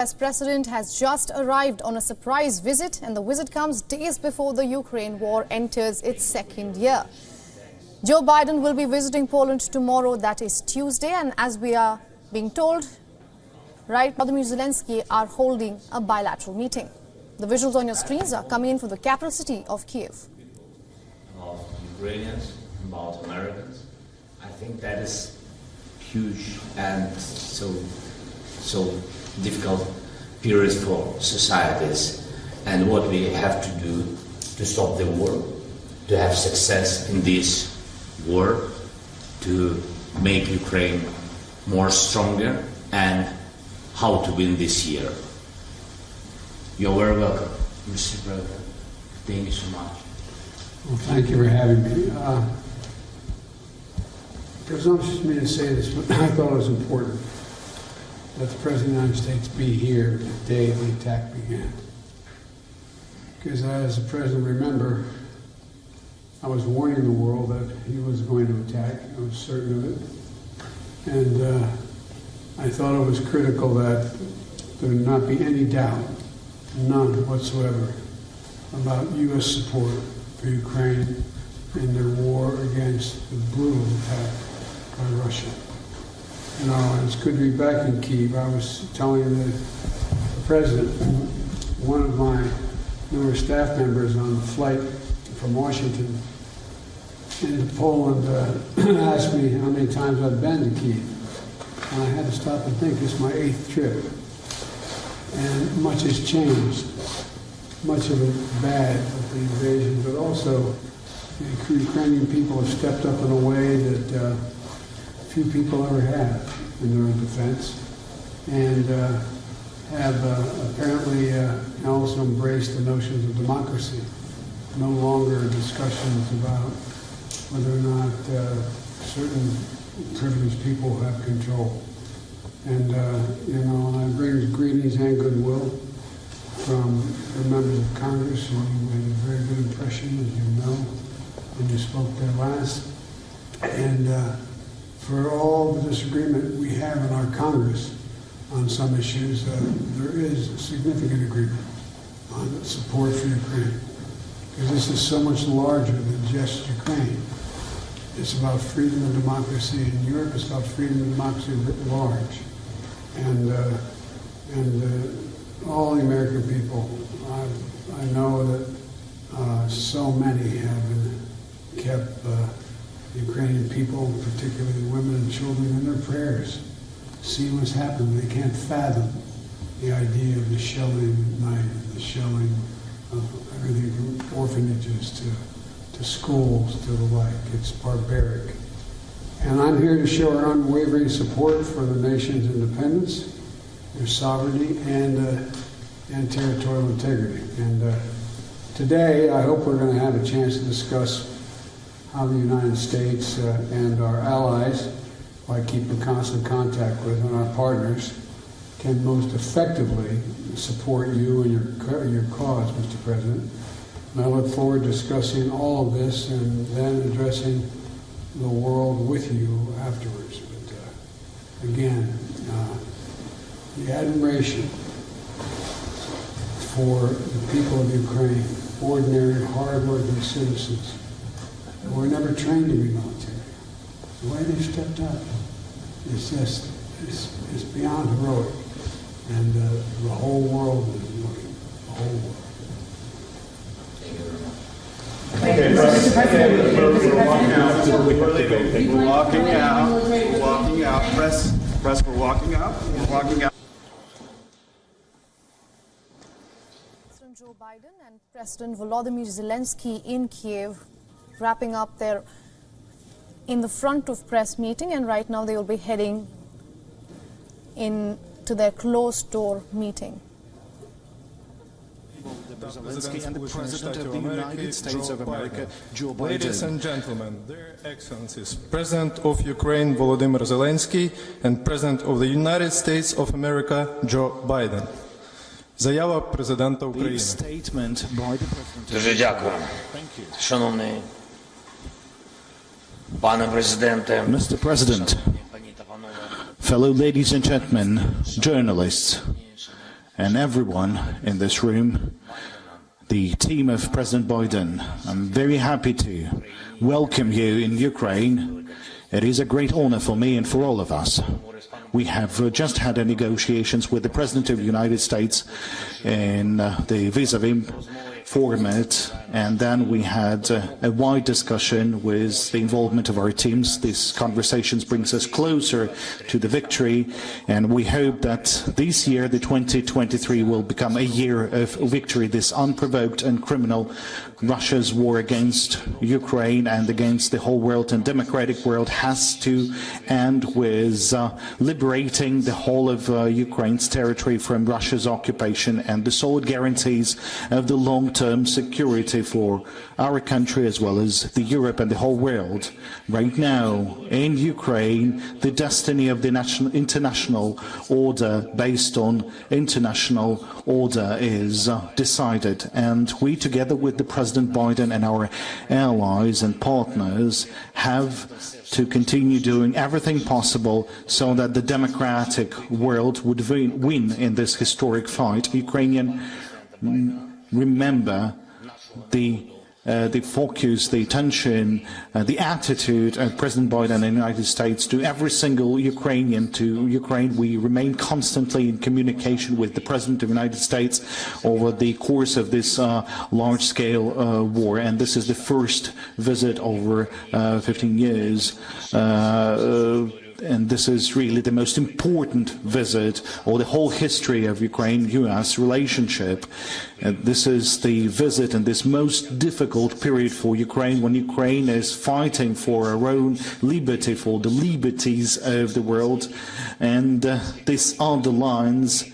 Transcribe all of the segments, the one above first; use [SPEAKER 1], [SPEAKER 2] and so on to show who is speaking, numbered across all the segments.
[SPEAKER 1] US President has just arrived on a surprise visit, and the visit comes days before the Ukraine war enters its second year. Joe Biden will be visiting Poland tomorrow, that is Tuesday, and as we are being told, Volodymyr Zelensky are holding a bilateral meeting. The visuals on your screens are coming in from the capital city of Kyiv.
[SPEAKER 2] About Ukrainians, about Americans, I think that is huge and so difficult period for societies, and what we have to do to stop the war, to have success in this war, to make Ukraine more stronger, and how to win this year. You're very welcome, Mr. President. Thank you so much.
[SPEAKER 3] Well, thank you for having me. Presumptuous of me to say this, but I thought it was important that the President of the United States be here the day the attack began. Because as the President remember, I was warning the world that he was going to attack. I was certain of it. And I thought it was critical that there not be any doubt, none whatsoever, about U.S. support for Ukraine in their war against the brutal attack by Russia. You know, it's good to be back in Kyiv. I was telling the President, one of my newer staff members on the flight from Washington into Poland asked me how many times I'd been to Kyiv. And I had to stop and think, it's my 8th trip. And much has changed. Much of it bad with the invasion, but also the Ukrainian people have stepped up in a way that few people ever have in their own defense, and have apparently also embraced the notions of democracy. No longer discussions about whether or not certain privileged people have control. And you know, I bring greetings and goodwill from the members of Congress, who made a very good impression, as you know, when you spoke there last. And for all the disagreement we have in our Congress on some issues, there is significant agreement on support for Ukraine. Because this is so much larger than just Ukraine. It's about freedom and democracy in Europe. It's about freedom and democracy writ large. And all the American people, I know that so many have kept Ukrainian people, particularly women and children, in their prayers. See what's happened. They can't fathom the idea of the shelling at night, and the shelling of everything from orphanages to schools to the like. It's barbaric. And I'm here to show our unwavering support for the nation's independence, their sovereignty, and territorial integrity. And today, I hope we're going to have a chance to discuss how the United States and our allies, by keeping constant contact with, and our partners, can most effectively support you and your cause, Mr. President. And I look forward to discussing all of this and then addressing the world with you afterwards. But again, the admiration for the people of Ukraine, ordinary, hard-working citizens who were never trained to be military. The way they stepped up is just, it's beyond heroic. And the whole world is looking, the whole world.
[SPEAKER 4] Okay, we're walking out. Press, we're walking out.
[SPEAKER 1] President Joe Biden and President Volodymyr Zelensky in Kyiv, wrapping up their in the front of press meeting, and right now they will be heading in to their closed-door meeting.
[SPEAKER 5] Zelensky and the President of the United States of America, Joe Biden.
[SPEAKER 6] Ladies and gentlemen, their excellencies, President of Ukraine Volodymyr Zelensky and President of the United States of America Joe Biden. Заява президента України.
[SPEAKER 5] Statement by the President.
[SPEAKER 2] Дуже дякую, шановний пане президенте,
[SPEAKER 5] Mr. President, fellow ladies and gentlemen, journalists, and everyone in this room, the team of President Biden, I'm very happy to welcome you in Ukraine. It is a great honor for me and for all of us. We have just had negotiations with the President of the United States in the vis-a-vis format, and then we had a wide discussion with the involvement of our teams. These conversations brings us closer to the victory, and we hope that this year, the 2023, will become a year of victory. This unprovoked and criminal Russia's war against Ukraine and against the whole world and democratic world has to end with liberating the whole of Ukraine's territory from Russia's occupation and the solid guarantees of the long-term security for our country as well as the Europe and the whole world. Right now, in Ukraine, the destiny of the international order based on international order is decided, and we, together with the President Biden and our allies and partners, have to continue doing everything possible so that the democratic world would win in this historic fight. Ukrainian remember the focus, the attention, the attitude of President Biden and the United States to every single Ukrainian, to Ukraine. We remain constantly in communication with the President of the United States over the course of this large-scale war, and this is the first visit over 15 years. And this is really the most important visit or the whole history of Ukraine-US relationship. This is the visit in this most difficult period for Ukraine, when Ukraine is fighting for her own liberty, for the liberties of the world. And this underlines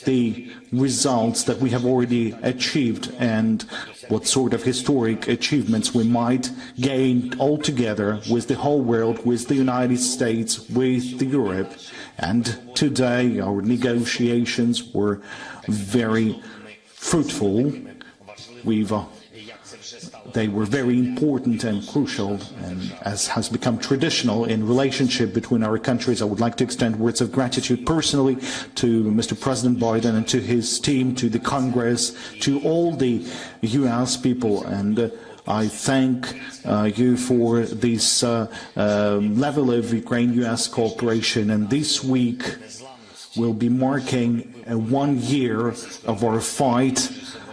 [SPEAKER 5] the results that we have already achieved and what sort of historic achievements we might gain all together with the whole world, with the United States, with Europe. And today our negotiations were very fruitful. They were very important and crucial, and as has become traditional in relationship between our countries, I would like to extend words of gratitude personally to Mr. President Biden and to his team, to the Congress, to all the US people, and I thank you for this level of Ukraine-US cooperation. And this week will be marking 1 year of our fight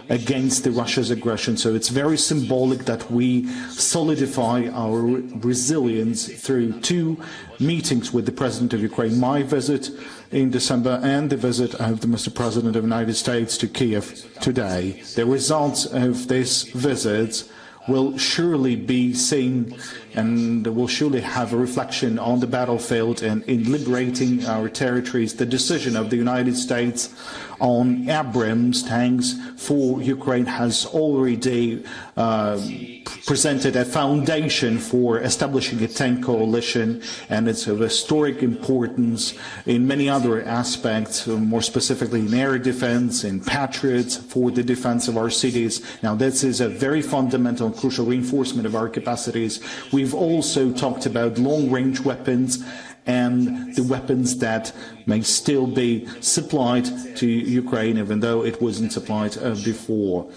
[SPEAKER 5] against Russia's aggression. So it's very symbolic that we solidify our resilience through 2 meetings with the President of Ukraine, my visit in December and the visit of the Mr. President of the United States to Kyiv today. The results of this visit will surely be seen and will surely have a reflection on the battlefield and in liberating our territories. The decision of the United States on Abrams tanks for Ukraine has already presented a foundation for establishing a tank coalition, and it's of historic importance in many other aspects, more specifically in air defense, in Patriots for the defense of our cities. Now, this is a very fundamental and crucial reinforcement of our capacities. We've also talked about long-range weapons and the weapons that may still be supplied to Ukraine, even though it wasn't supplied before.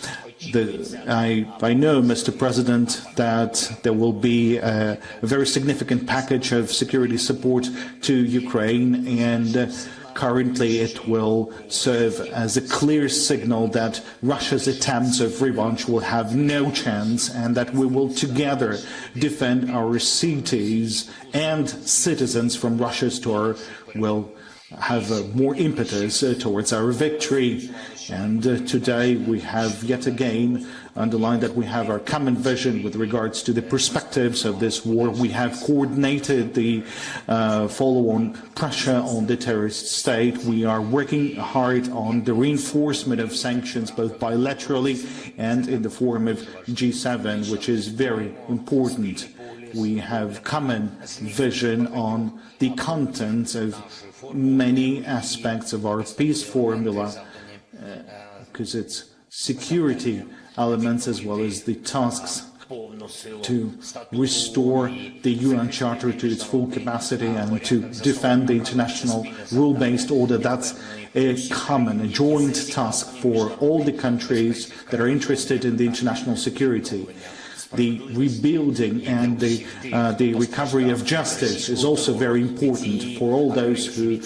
[SPEAKER 5] I know, Mr. President, that there will be a very significant package of security support to Ukraine, and currently it will serve as a clear signal that Russia's attempts of revanche will have no chance, and that we will together defend our cities and citizens from Russia's tour, will have more impetus towards our victory. And today we have yet again underlined that we have our common vision with regards to the perspectives of this war. We have coordinated the follow-on pressure on the terrorist state. We are working hard on the reinforcement of sanctions, both bilaterally and in the form of G7, which is very important. We have common vision on the content of many aspects of our peace formula, because it's security elements as well as the tasks to restore the UN Charter to its full capacity and to defend the international rule-based order. That's a common, a joint task for all the countries that are interested in the international security. The rebuilding and the recovery of justice is also very important for all those who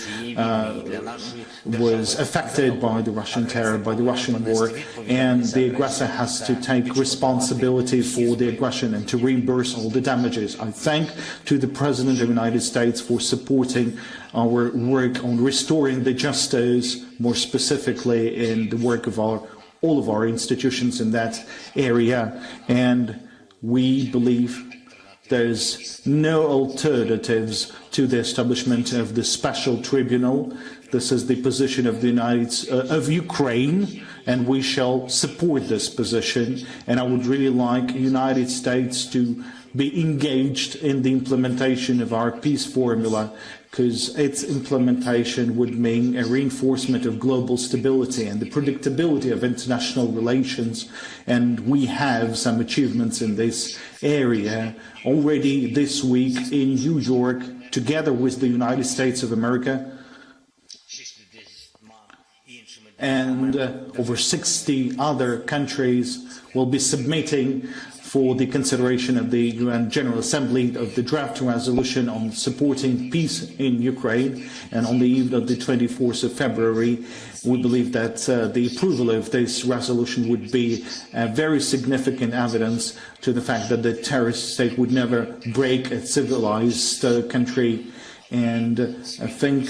[SPEAKER 5] was affected by the Russian terror, by the Russian war, and the aggressor has to take responsibility for the aggression and to reimburse all the damages. I thank to the President of the United States for supporting our work on restoring the justice, more specifically in the work of all of our institutions in that area, and we believe there's no alternatives to the establishment of the special tribunal. This is the position of of Ukraine, and we shall support this position. And I would really like the United States to be engaged in the implementation of our peace formula, because its implementation would mean a reinforcement of global stability and the predictability of international relations. And we have some achievements in this area already this week in New York, together with the United States of America. And over 60 other countries will be submitting for the consideration of the UN General Assembly of the draft resolution on supporting peace in Ukraine. And on the eve of the 24th of February, we believe that the approval of this resolution would be very significant evidence to the fact that the terrorist state would never break a civilized country. And I think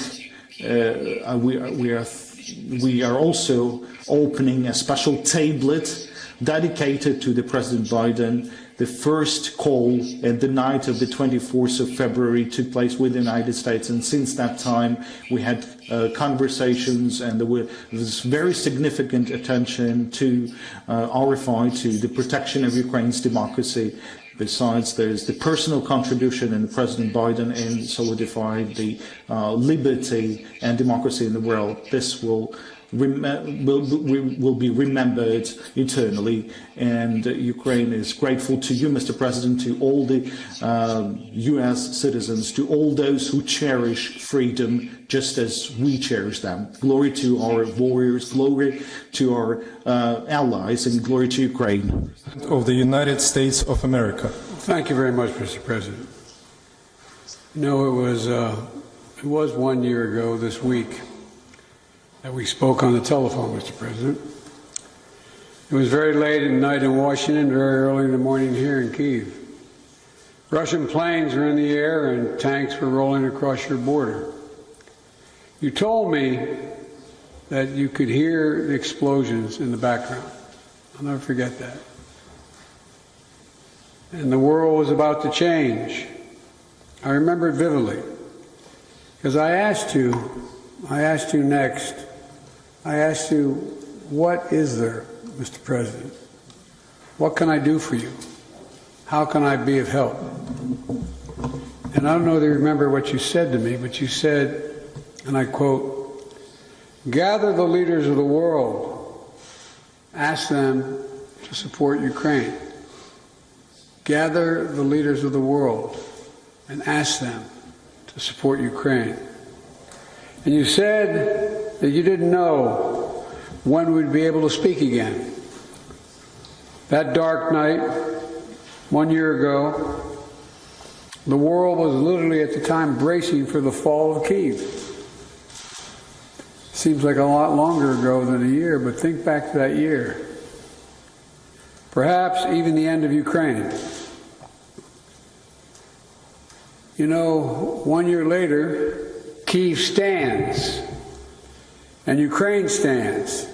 [SPEAKER 5] we are also opening a special tablet dedicated to the President Biden. The first call at the night of the 24th of February took place with the United States, and since that time we had conversations, and there was very significant attention to RFI, to the protection of Ukraine's democracy. Besides, there's the personal contribution in President Biden in solidifying the liberty and democracy in the world. This will be remembered eternally, and Ukraine is grateful to you, Mr. President, to all the U.S. citizens, to all those who cherish freedom just as we cherish them. Glory to our warriors, glory to our allies, and glory to Ukraine.
[SPEAKER 6] Of the United States of America.
[SPEAKER 3] Thank you very much, Mr. President. You know, it was 1 year ago this week that we spoke on the telephone, Mr. President. It was very late at night in Washington, very early in the morning here in Kyiv. Russian planes were in the air and tanks were rolling across your border. You told me that you could hear the explosions in the background. I'll never forget that. And the world was about to change. I remember it vividly, because I asked you next, I asked you, what is there, Mr. President? What can I do for you? How can I be of help? And I don't know if you remember what you said to me, but you said, and I quote, "Gather the leaders of the world, ask them to support Ukraine. Gather the leaders of the world and ask them to support Ukraine." And you said that you didn't know when we'd be able to speak again. That dark night, 1 year ago, the world was literally at the time bracing for the fall of Kyiv. Seems like a lot longer ago than a year, but think back to that year. Perhaps even the end of Ukraine. You know, 1 year later, Kyiv stands, and Ukraine stands.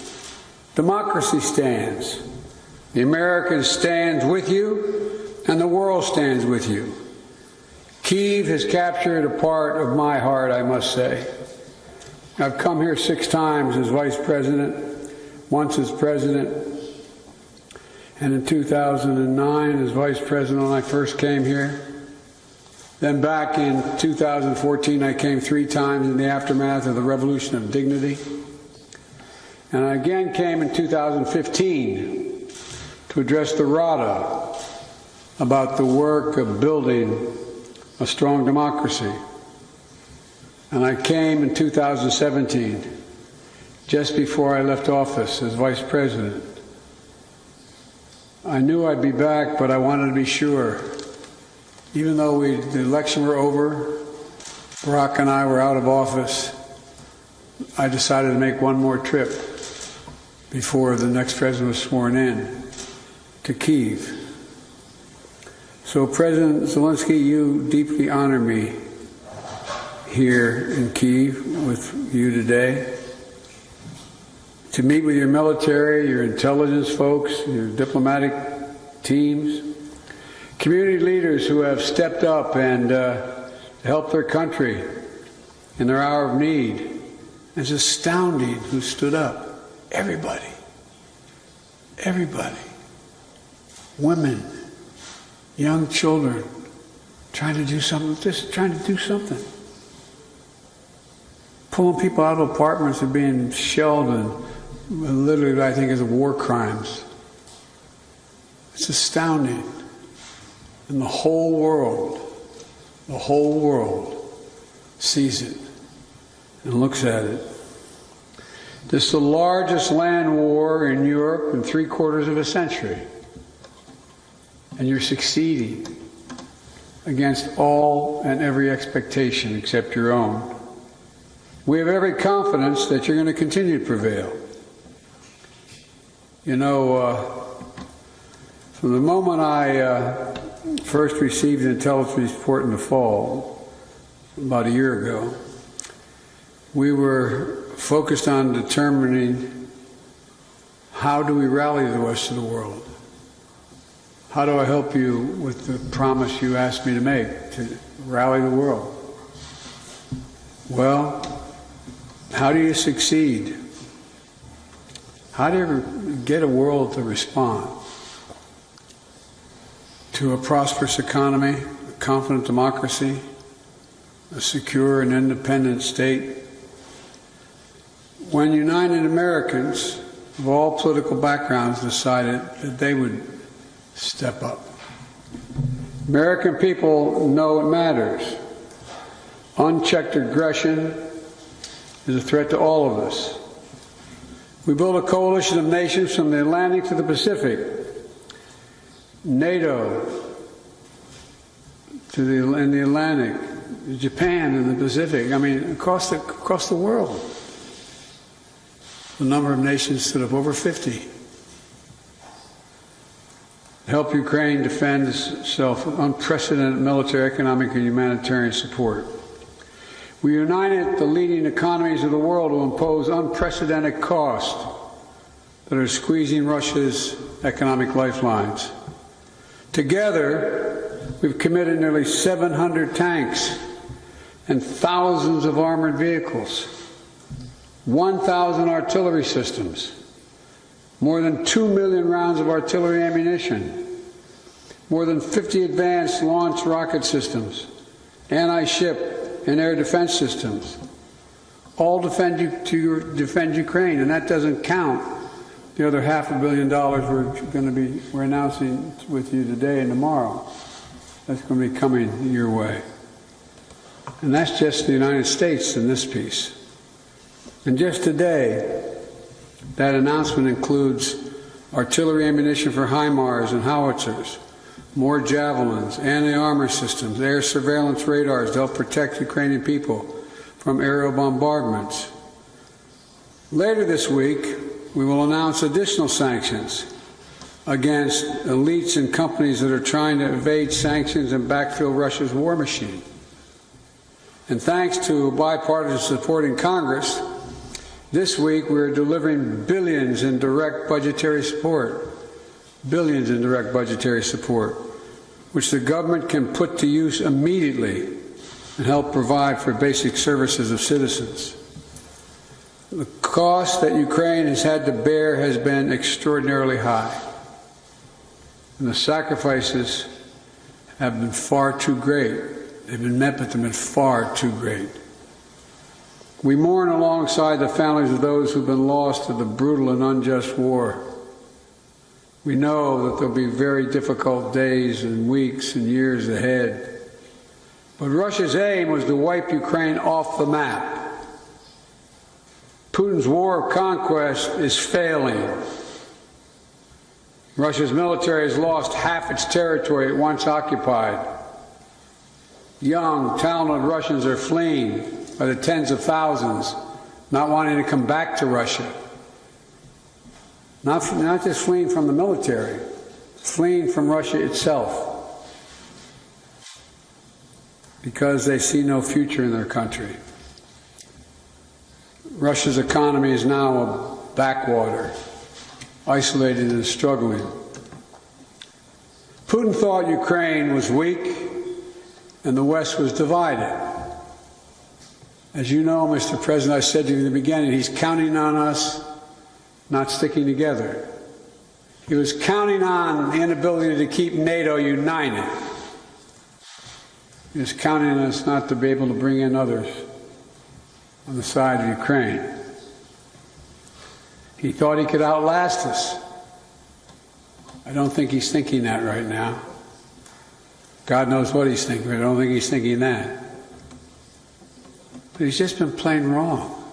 [SPEAKER 3] Democracy stands. The Americas stands with you, and the world stands with you. Kyiv has captured a part of my heart, I must say. I've come here 6 times as Vice President, once as President, and in 2009 as Vice President when I first came here. Then back in 2014, I came 3 times in the aftermath of the Revolution of Dignity. And I again came in 2015 to address the Rada, about the work of building a strong democracy. And I came in 2017, just before I left office as Vice President. I knew I'd be back, but I wanted to be sure. Even though the election were over, Barack and I were out of office, I decided to make one more trip before the next president was sworn in to Kyiv. So President Zelensky, you deeply honor me here in Kyiv with you today, to meet with your military, your intelligence folks, your diplomatic teams, community leaders who have stepped up and helped their country in their hour of need. It's astounding who stood up. Everybody. Everybody. Women, young children, trying to do something, just trying to do something. Pulling people out of apartments and being shelled and literally, I think, is war crimes. It's astounding. And the whole world sees it and looks at it. This is the largest land war in Europe in 3/4 of a century. And you're succeeding against all and every expectation except your own. We have every confidence that you're going to continue to prevail. You know, from the moment I first received an intelligence report in the fall, about a year ago, we were focused on determining how do we rally the rest of the world. How do I help you with the promise you asked me to make, to rally the world? Well, how do you succeed? How do you get a world to respond to a prosperous economy, a confident democracy, a secure and independent state, when United Americans of all political backgrounds decided that they would step up? American people know it matters. Unchecked aggression is a threat to all of us. We built a coalition of nations from the Atlantic to the Pacific, NATO in the Atlantic, Japan in the Pacific. I mean, across the world. The number of nations stood up, over 50. Help Ukraine defend itself with unprecedented military, economic, and humanitarian support. We united the leading economies of the world to impose unprecedented costs that are squeezing Russia's economic lifelines. Together, we've committed nearly 700 tanks and thousands of armored vehicles, 1,000 artillery systems, more than 2 million rounds of artillery ammunition, more than 50 advanced launch rocket systems, anti-ship and air defense systems, all defend Ukraine, and that doesn't count the other $500 million we're announcing with you today and tomorrow. That's going to be coming your way. And that's just the United States in this piece. And just today, that announcement includes artillery ammunition for HIMARS and howitzers, more javelins, anti-armor systems, air surveillance radars to help protect Ukrainian people from aerial bombardments. Later this week, we will announce additional sanctions against elites and companies that are trying to evade sanctions and backfill Russia's war machine. And thanks to bipartisan support in Congress, this week we are delivering billions in direct budgetary support. Billions in direct budgetary support, which the government can put to use immediately and help provide for basic services of citizens. The cost that Ukraine has had to bear has been extraordinarily high, and the sacrifices have been far too great. They've been met, but they've been far too great. We mourn alongside the families of those who've been lost to the brutal and unjust war. We know that there'll be very difficult days and weeks and years ahead. But Russia's aim was to wipe Ukraine off the map. Putin's war of conquest is failing. Russia's military has lost half its territory it once occupied. Young, talented Russians are fleeing by the tens of thousands, not wanting to come back to Russia. Not just fleeing from the military, fleeing from Russia itself, because they see no future in their country. Russia's economy is now a backwater, isolated and struggling. Putin thought Ukraine was weak and the West was divided. As you know, Mr. President, I said to you in the beginning, he's counting on us not sticking together. He was counting on the inability to keep NATO united. He was counting on us not to be able to bring in others on the side of Ukraine. He thought he could outlast us. I don't think he's thinking that right now. God knows what he's thinking, but I don't think he's thinking that. But he's just been plain wrong.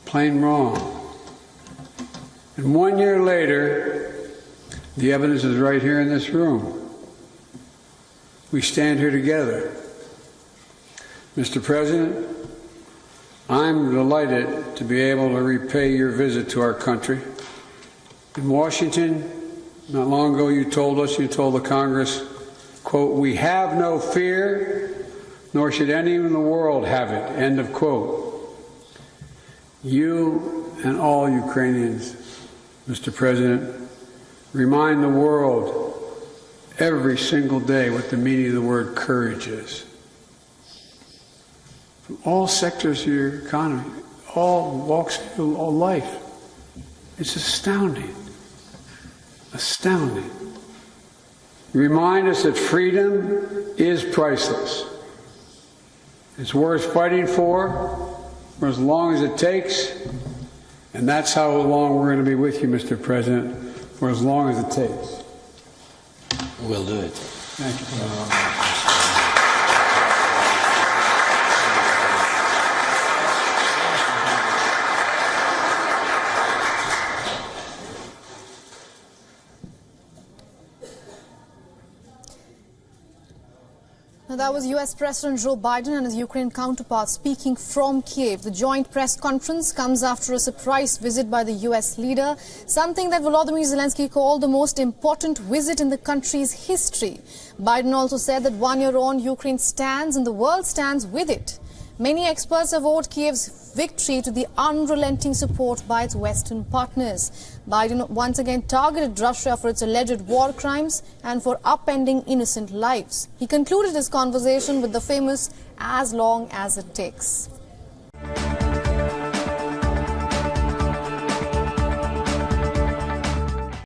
[SPEAKER 3] Plain wrong. And 1 year later, the evidence is right here in this room. We stand here together. Mr. President, I'm delighted to be able to repay your visit to our country. In Washington, not long ago, you told the Congress, quote, "We have no fear, nor should anyone in the world have it," end of quote. You and all Ukrainians, Mr. President, remind the world every single day what the meaning of the word courage is. From all sectors of your economy, all walks of life. It's astounding. Astounding. You remind us that freedom is priceless. It's worth fighting for as long as it takes, and that's how long we're going to be with you, Mr. President, for as long as it takes.
[SPEAKER 2] We'll do it.
[SPEAKER 3] Thank you.
[SPEAKER 1] Now, that was US President Joe Biden and his Ukraine counterpart speaking from Kyiv. The joint press conference comes after a surprise visit by the US leader, something that Volodymyr Zelensky called the most important visit in the country's history. Biden also said that 1 year on, Ukraine stands and the world stands with it. Many experts award Kyiv's victory to the unrelenting support by its Western partners. Biden once again targeted Russia for its alleged war crimes and for upending innocent lives. He concluded his conversation with the famous "as long as it takes."